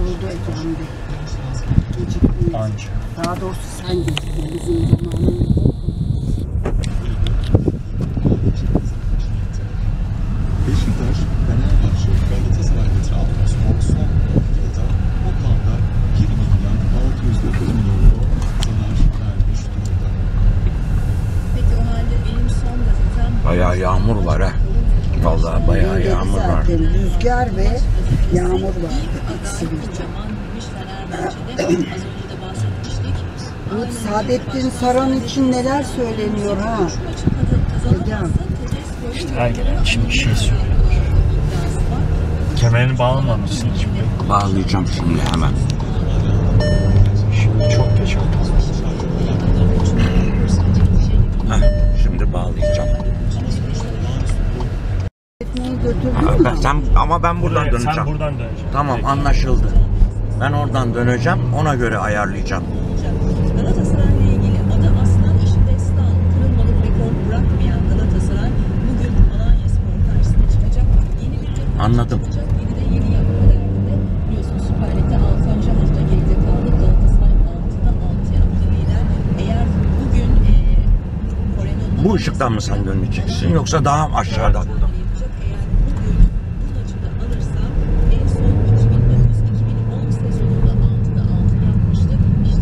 Oldu Ecem Bey. Gecikmeyiz. Anca. Daha doğrusu sen gecikme. Bizim zamanımız. Beşiktaş, Fenerbahçe, Galatasaray ve Trabzonspor son yılda toplamda 1 milyon 609 milyon euro zarar vermiş durumda. Peki o halde benim son gazetem... Bayağı yağmur var ha. Vallahi bayağı yağmur var. Zaten rüzgar ve yağmur var. İkisi bir. Kocaman büyümüş Fenerbahçe'de. Az önce de bahsetmiştik. Bu Saadettin Saran için neler söyleniyor ha? Ecem. İşte her gelen için bir şey söylüyor. Kemerini bağlamamışsın şimdi. Bağlayacağım şimdi hemen. Şimdi çok geç oldu. Şimdi bağlayacağım. Etmeyi götürdün mü? Ama ben buradan döneceğim. Sen buradan döneceksin. Tamam, Peki. anlaşıldı. Ben oradan döneceğim, ona göre ayarlayacağım. Galatasaray'la ilgili adı aslan işi destan. Kırılmalık rekor bırakmayan Galatasaray bugün Alanyaspor karşısına çıkacak. Yeni bir rekor Anladım. çıkacak. Yeni de yeni yapma derdinde. Biliyorsun Süper Lig'de 6. hafta geride kaldı. Galatasaray 6'da 6 yaptı lider. Eğer bugün Kore'nin... Bu ışıktan mı sen döneceksin yoksa daha aşağıda? Eğer bugün bu açıda alırsa en son 2009-2010 sezonunda 6'da 6 yapmıştı.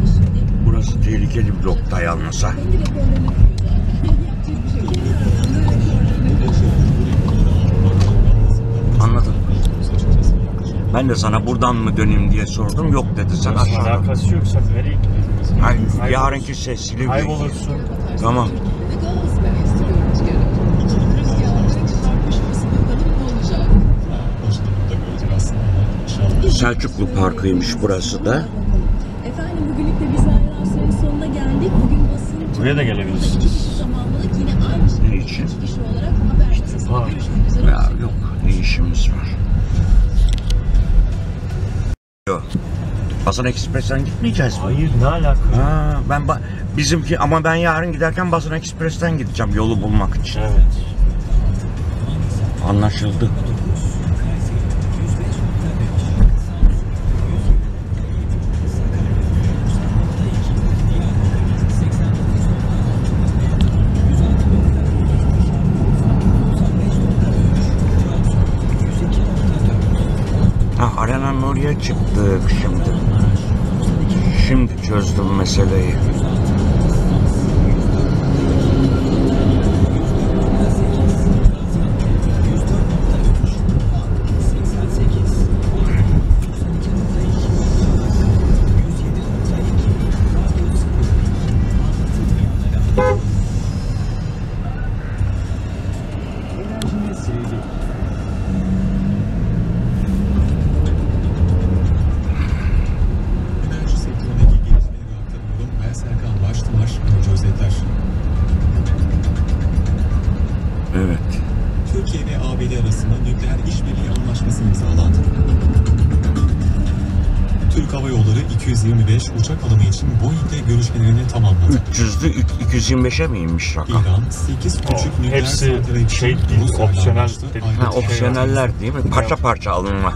İşte şimdi Burası tehlikeli bir nokta yalnız ha. kendi rekorlarını kırıyor zaten. Yapacak bir şey yok. Anladım. Ben de sana buradan mı döneyim diye sordum. Yok dedi, sen aşağıdan. Alakası yoksa nereye gidiyorsun? Hayır, yarınki sesli. Kaybolursun. Tamam. Selçuklu Parkı'ymış burası da. Efendim bugünlük de biz ayrılan sonuna geldik. Bugün basın Buraya da gelebilirsiniz. tamamladık. Yine aynı Ne için? kişi olarak haber masasında Var. görüşmek üzere. Ya yok, ne işimiz var? Yok. Basın Ekspres'ten gitmeyeceğiz mi? Hayır, ne alaka? Ha, bizimki ama ben yarın giderken Basın Ekspres'ten gideceğim yolu bulmak için. Evet. Anlaşıldı. Arenanın oraya çıktık şimdi. Şimdi çözdüm meseleyi. Enerji sektöründeki gelişmeleri aktarıyorum. Ben Serkan Baştılar, önce özetler. Evet. Türkiye ve ABD arasında nükleer işbirliği anlaşması imzalandı. Türk Hava Yolları 225 uçak alımı için Boeing'le görüşmelerini tamamladı. 300'lü 225'e mi inmiş rakam? İran 8 küçük nükleer Hepsi santral için şey değil, Rusya'yla opsiyonel anlaştı. değil. Ayrıca Ha, opsiyoneller değil mi? Parça parça alınma.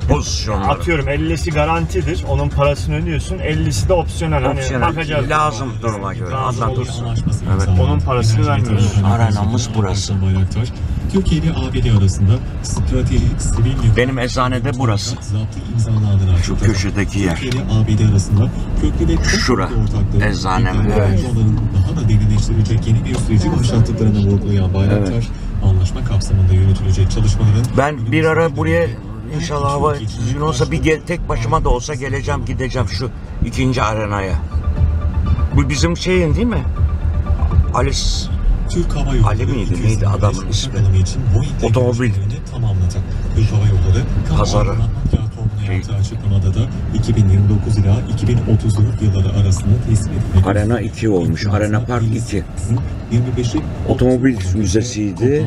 pozisyonları. Atıyorum 50'si garantidir. Onun parasını ödüyorsun. 50'si de opsiyonel. Hani Opsiyonel. bakacağız. Lazım duruma göre. Lazım Anlatırsın. Anlaşması Evet. imzalandı. Onun parasını Enerji vermiyoruz. Bakanı Arenamız burası. Bayraktar, Türkiye ile ABD arasında stratejik sivil nükleer Benim eczanede burası. zaptı imzalandığını Şu açıkladı. köşedeki yer. Türkiye ile ABD arasında köklü ve çok Şura. köklü ortaklığı, Eczanem, nükleer evet. enerji alanını daha da derinleştirecek yeni bir süreci başlattıklarını vurgulayan Bayraktar, Evet. anlaşma kapsamında yürütülecek çalışmaların Ben bir ara buraya inşallah hava düzgün olsa tek başıma da olsa geleceğim gideceğim şu ikinci arenaya. Bu bizim şeyin değil mi? Alice. Türk Hava Yolları Ali miydi, 225 neydi adamın uçak ismi? alımı için Boeing Otomobil. teknolojilerini tamamlayacak. Türk Hava Yolları Pazarı. kamu platformuna yaptığı açıklamada da 2029 ila 2034 yılları arasında teslim edilecek. Arena 2 olmuş. Arena Park 2. 25'i Otomobil müzesiydi.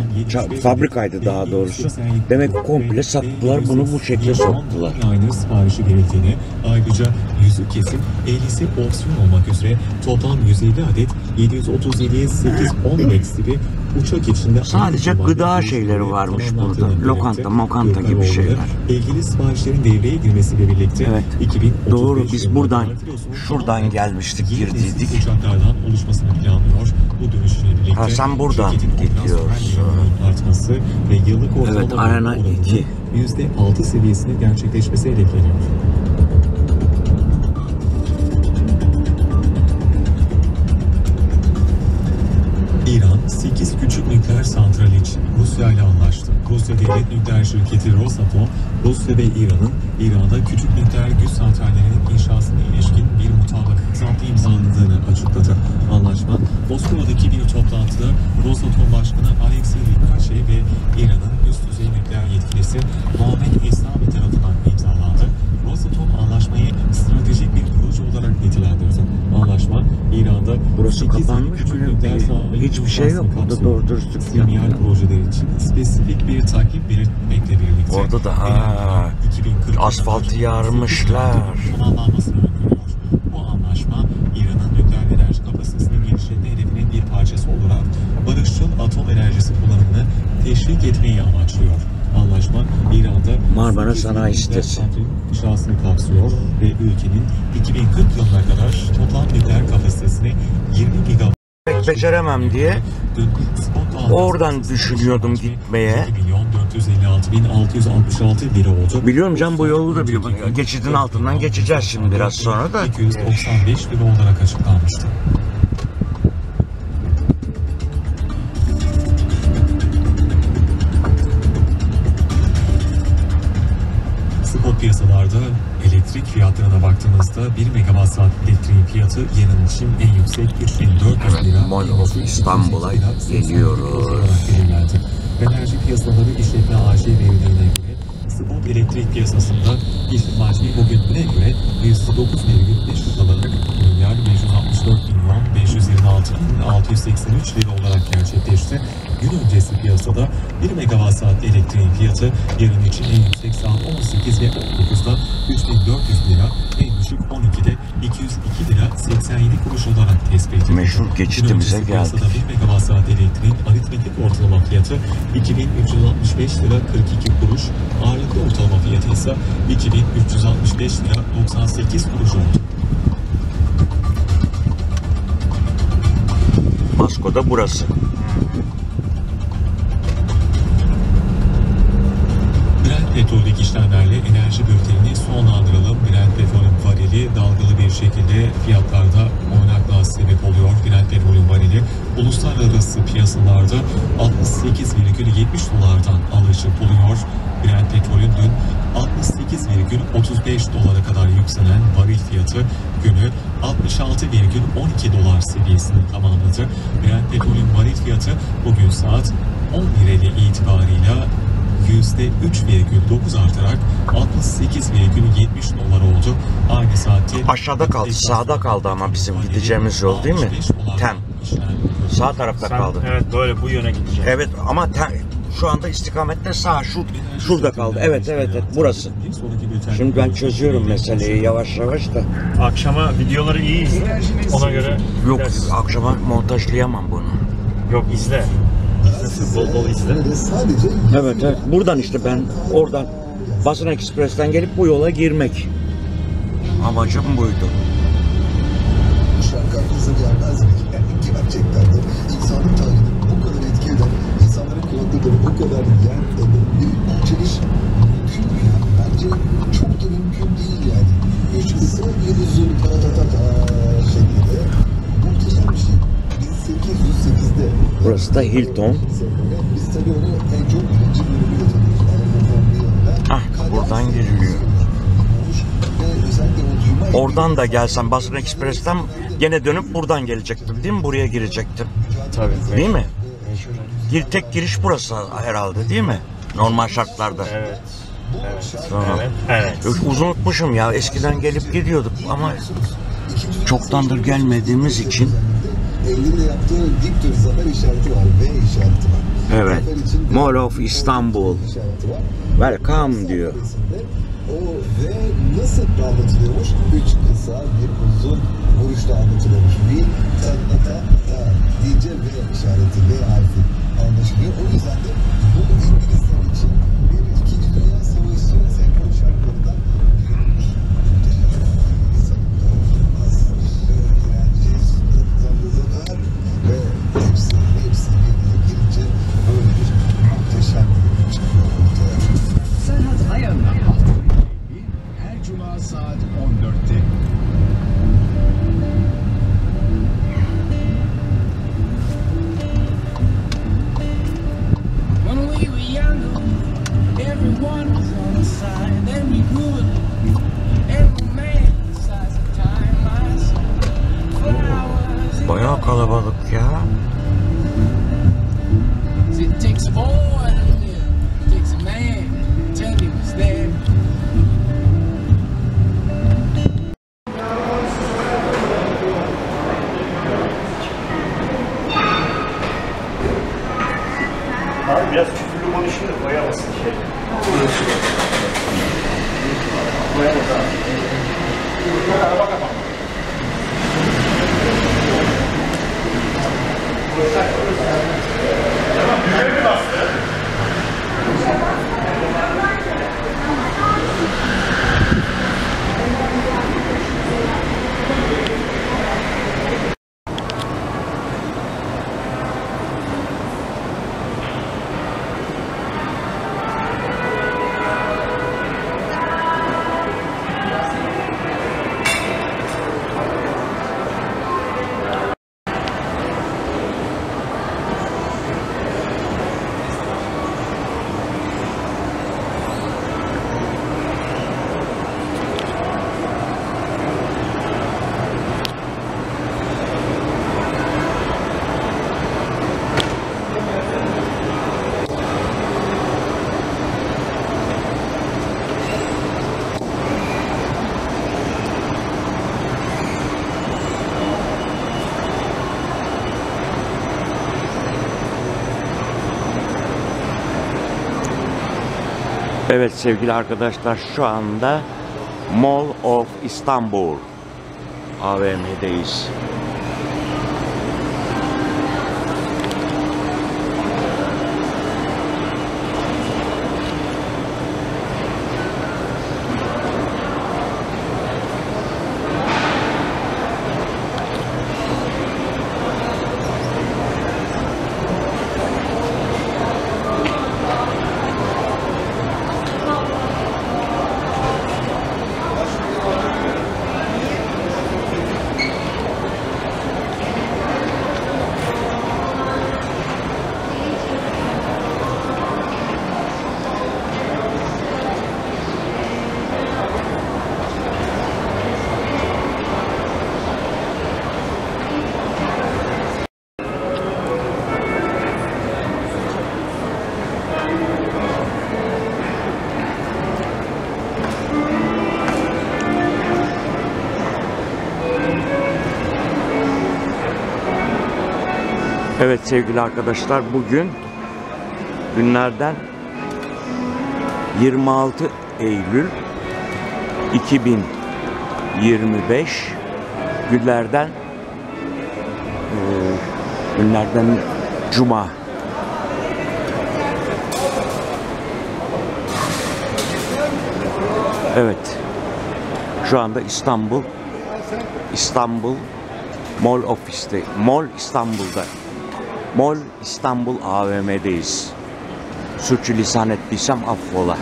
Fabrikaydı daha doğrusu. Demek ki komple sattılar, bunu bu şekle soktular. Aynı siparişi verildiğini, ayrıca 100'ü kesim 50'si opsiyon olmak üzere toplam 150 adet 737'ye 8-10 gibi uçak içinde Sadece gıda şeyleri varmış burada. Lokanta, mokanta gibi şeyler. İlgili siparişlerin devreye girmesiyle birlikte Evet. 2035 Doğru, biz yılında buradan, Martirosun şuradan gelmiştik, yeni nesil girdiydik. uçaklardan oluşmasını planlıyor. Bu dönüşümle birlikte Ha, sen buradan şirketin gidiyorsun. operasyonel verimliliğinin artması ve yıllık ortalama Evet, Arena oranının 2. %6 seviyesinin gerçekleşmesi hedefleniyor. İran 8 küçük nükleer santral için Rusya ile anlaştı. Rusya devlet nükleer şirketi Rosatom, Rusya ve İran'da küçük nükleer güç santrallerinin inşasına ilişkin bir mutabakatı imzaladığını açıkladı. Anlaşma, Moskova'daki bir toplantıda Rosatom Başkanı Alexey Rikashev ve İran'ın üst düzey nükleer yetkilisi Muhammed Eslami tarafından imzalandı. Rosatom anlaşmayı stratejik bir proje olarak nitelendirdi. Anlaşma, İran'da Burası 8 kapanmış küçük mı? nükleer santralin Hiçbir şey yok. inşasını Burada kapsıyor. doğru dürüst Sinyal projeler için spesifik bir takip belirtmekle birlikte Orada da ha, 2040 asfaltı yarmışlar. tamamlanmasını öngörüyor. Bu anlaşma İran'ın nükleer enerji kapasitesinin genişletme hedefinin bir parçası olarak barışçıl atom enerjisi kullanımını teşvik etmeyi amaçlıyor. Anlaşma İran'da Marmara 8 Sanayi nükleer Sitesi. santralin inşasını kapsıyor ve ülkenin 2040 yılına kadar toplam nükleer kapasitesini 20 gigawatt Pek beceremem diye oradan düşünüyordum gitmeye. 2.456.666 lira oldu. Biliyorum can, bu yolu da biliyorum. Geçidin altından geçeceğiz şimdi biraz sonra da. 295 lira olarak açıklanmıştı. Spot piyasalarda elektrik fiyatlarına baktığımızda 1 megawatt saat elektriğin fiyatı yarın için en yüksek 3.400 lira. Mall of İstanbul'a geliyoruz. Belirlendi. Enerji piyasaları işletme AŞ verilerine göre spot elektrik piyasasında işletmeci bugüne göre 109,5 liralık milyar 564 milyon 526.683 lira olarak gerçekleşti. Gün öncesi piyasada 1 megawatt saat elektriğin fiyatı yarın için en yüksek saat 18 ve 19'da 3.400 lira, en düşük 12'de 202 lira 87 kuruş olarak tespit edildi. Meşhur geçitimize Gün öncesi geldik. piyasada 1 megawatt saat elektriğin aritmetik ortalama fiyatı 2.365 lira 42 kuruş, ağırlıklı ortalama fiyatı ise 2.365 lira 98 kuruş oldu. Masko'da burası. Brent petroldeki işlemlerle enerji bültenini sonlandıralım. Brent petrolün varili dalgalı bir şekilde fiyatlarda oynaklığa sebep oluyor. Brent petrolün varili uluslararası piyasalarda 68,70 dolardan alışı buluyor. Brent petrolün dün 68,35 dolara kadar yükselen varil fiyatı günü 66,12 dolar seviyesini tamamladı. Brent petrolün varil fiyatı bugün saat 11'e itibarıyla %3,9 artarak 68,70 dolar oldu. Aynı saatte Aşağıda kaldı, sağda kaldı ama bizim gideceğimiz yol değil mi? Tem. Sağ tarafta Sen, kaldı. evet, böyle bu yöne gideceğim. Evet ama şu anda istikamette sağ, şurada kaldı. Evet burası. Şimdi ben çözüyorum meseleyi yavaş yavaş da. Akşama videoları iyi izle. Ona göre Yok, gideriz. akşama montajlayamam bunu. Yok, izle. İzle, bol bol izle. Evet, buradan işte ben oradan Basın Ekspres'ten gelip bu yola girmek. Amacım buydu. Bu şarkı aklınıza gelmez mi? Gerçekten de insanın tarihini bu kadar etki eden, insanların kulaklarını bu kadar yen eden bir çeliş mümkün mü ya? Bence çok da mümkün değil yani. 3 kısa bir uzun ta şeklinde muhteşem bir şey. 1808'de. Burası da Hilton. Biz tabii onu en çok birinci bölümüyle tanıyoruz. Ah, buradan giriliyor. Oradan da gelsem Basın Ekspres'ten gene dönüp buradan gelecektim değil mi? Buraya girecektim. Tabii. Değil mi? Mecburen. Tek giriş burası herhalde değil mi? Normal şartlarda. Evet. Evet. Tamam. Evet. Evet. Unutmuşum ya. Eskiden gelip gidiyorduk ama çoktandır gelmediğimiz için. Elinde yaptığı dik bir zafer işareti var. V işareti var. Evet. Mall of Istanbul. İşareti var. Welcome diyor. O V nasıl anlatılıyormuş? 3 kısa bir uzun vuruşla anlatılıyormuş. Bir ta deyince V işareti, V harfi anlaşılıyor. O yüzden de bu İngilizler için bir 2. Dünya Savaşı senkron şarkılarından biri olmuş. Ve hepsi girince böyle bir muhteşem bir çıkıyor ortaya. Serhat Ayan'la her cuma saat 14'te. When we were younger, everyone was on the side. Then we grew up, every man decides a time. I saw flowers. Bayağı kalabalık ya. It takes a boy to live, it takes a man to tell he was there. Abi biraz küfürlü konuşuyor da koyamazsın şey. Koyamaz abi. Evet sevgili arkadaşlar, şu anda Mall of Istanbul AVM'deyiz. Evet sevgili arkadaşlar, bugün günlerden 26 Eylül 2025 günlerden Cuma. Evet. Şu anda İstanbul Mall Office'te. Mall İstanbul'da. Mall İstanbul AVM'deyiz. Sürçülisan ettiysem affola.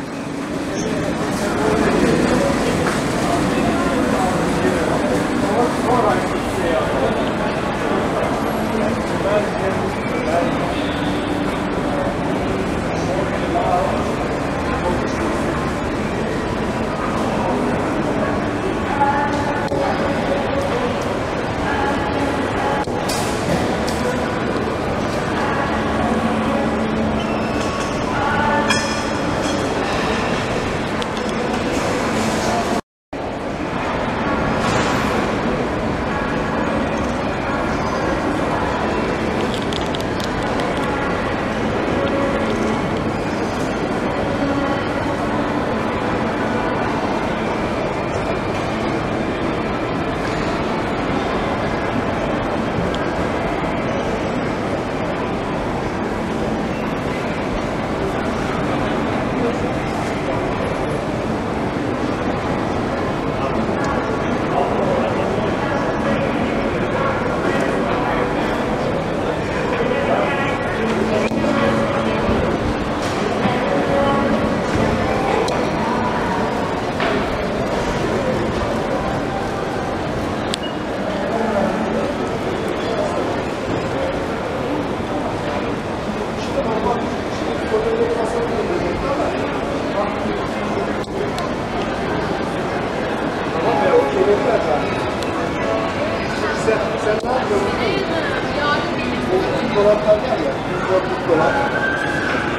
Dolaplar var ya, 104'lük dolap.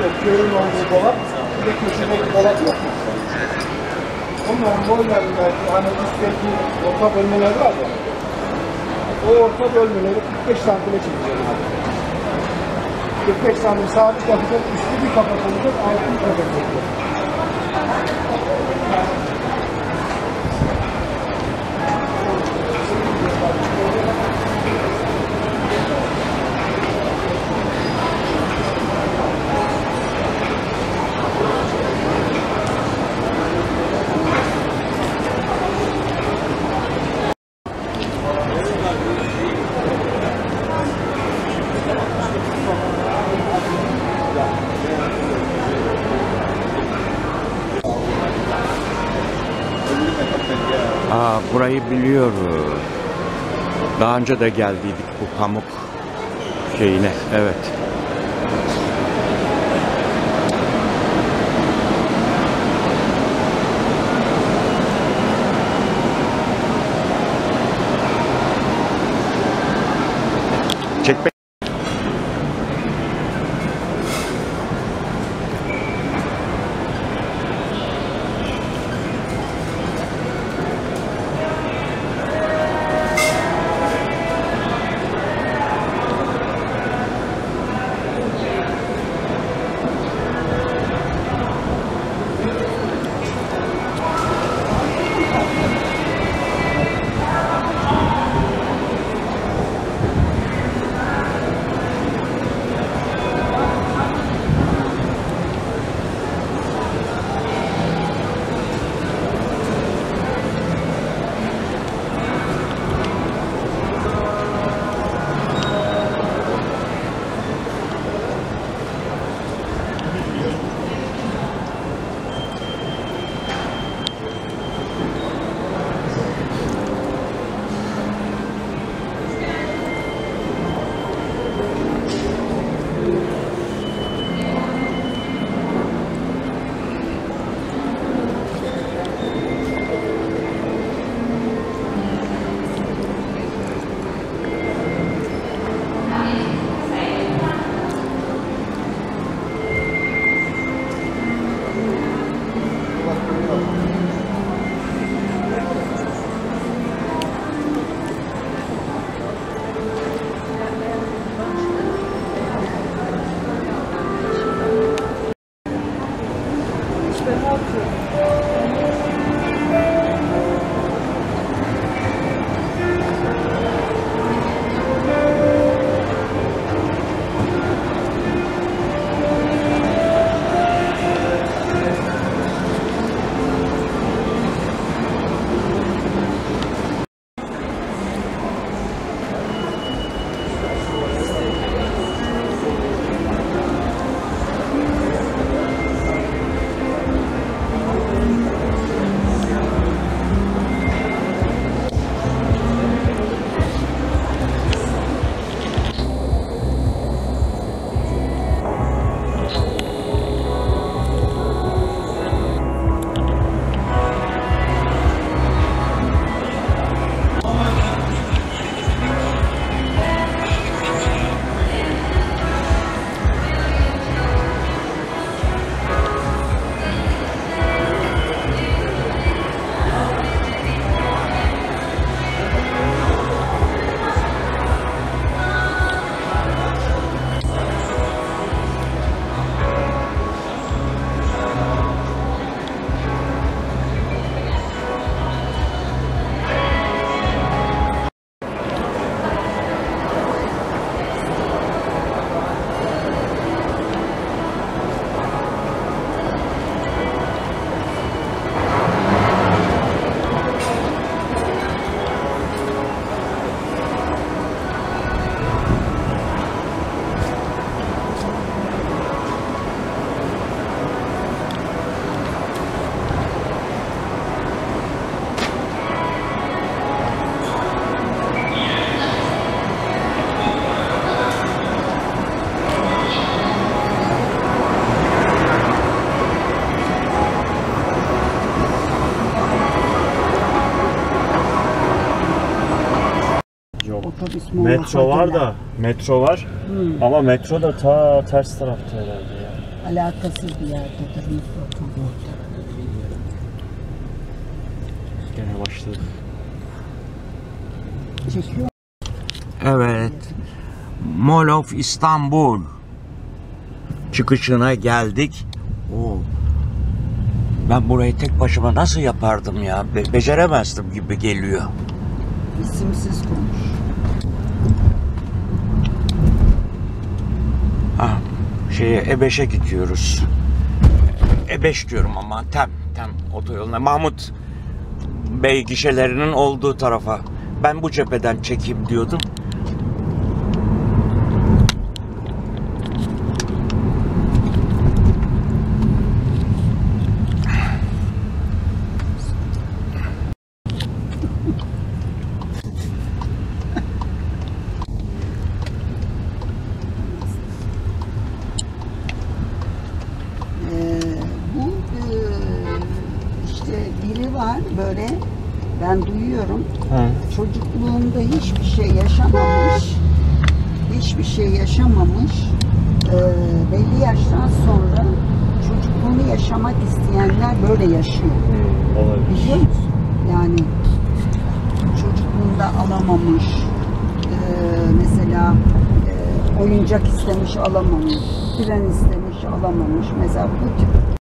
O köyün olduğu dolap, bir de köşedeki dolap yok. Onların boylarında hani üstteki orta bölmeler var ya, o orta bölmeleri 45 santime çekeceğim abi. 45 santim sabit yapacak, üstü bir kapatılacak, altı bir kapatılacak. Burayı biliyorum. Daha önce de geldiydik bu pamuk şeyine. Evet. Çekme. Moğol Metro var Fakiler. da, metro var. Ama metro da ta ters tarafta herhalde ya. Alakasız bir yerdedir mutlaka. Gene başladık. Çekiyor. Evet. Mall of İstanbul çıkışına geldik. Oo. Ben burayı tek başıma nasıl yapardım ya? Beceremezdim gibi geliyor. İsimsiz konuş. Ha, E5'e gidiyoruz. E5 diyorum ama tem otoyoluna. Mahmut Bey gişelerinin olduğu tarafa. Ben bu cepheden çekeyim diyordum. Bu işte biri var böyle, ben duyuyorum. Çocukluğunda hiçbir şey yaşamamış. Hiçbir şey yaşamamış. Belli yaştan sonra çocukluğunu yaşamak isteyenler böyle yaşıyor. Olabilir. Biliyor musun? Yani çocukluğunda alamamış. Mesela oyuncak istemiş alamamış. Tren istemiş alamamış. Mesela bu tip